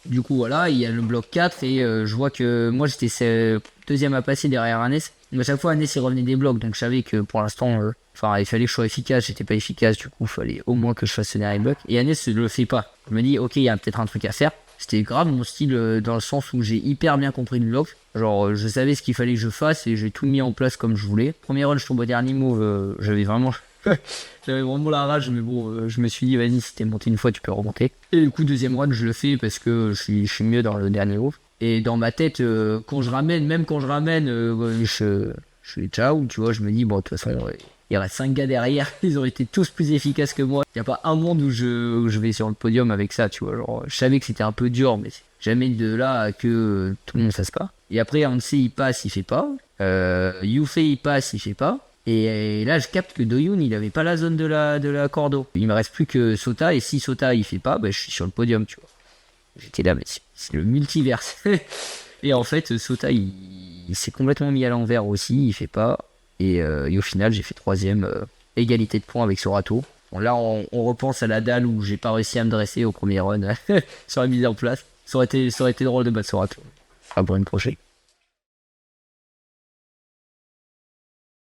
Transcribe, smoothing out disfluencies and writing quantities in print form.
Du coup, voilà, il y a le bloc 4 et je vois que moi j'étais deuxième à passer derrière Annès. Mais à chaque fois, Annès il revenait des blocs, donc je savais que pour l'instant, enfin, il fallait que je sois efficace. J'étais pas efficace, du coup, il fallait au moins que je fasse ce dernier bloc. Et Annès ne le fait pas. Je me dis, ok, il y a peut-être un truc à faire. C'était grave mon style dans le sens où j'ai hyper bien compris le bloc. Genre, je savais ce qu'il fallait que je fasse et j'ai tout mis en place comme je voulais. Premier run, je tombe au dernier move, j'avais vraiment. J'avais vraiment la rage, mais bon, je me suis dit, vas-y, si t'es monté une fois, tu peux remonter. Et du coup, deuxième run, je le fais parce que je suis mieux dans le dernier move. Et dans ma tête, quand je ramène, même quand je ramène, je fais ciao, tu vois, je me dis, bon, de toute façon, il reste 5 gars derrière, ils ont été tous plus efficaces que moi. Il n'y a pas un monde où je vais sur le podium avec ça, tu vois. Genre, je savais que c'était un peu dur, mais jamais de là à que tout le monde fasse pas. Et après, Hansi, il passe, il fait pas. Yufei, il passe, il fait pas. Et là, je capte que Doyoun, il avait pas la zone de la cordeau. Il me reste plus que Sota, et si Sota, il fait pas, bah, je suis sur le podium, tu vois. J'étais là, mais c'est le multiverse. Et en fait, Sota, il s'est complètement mis à l'envers aussi, il fait pas. Et au final, j'ai fait troisième, égalité de points avec Sorato. Bon, là, on repense à la dalle où j'ai pas réussi à me dresser au premier run sur la mise en place. Ça aurait été drôle de battre Sorato. À pour une prochaine.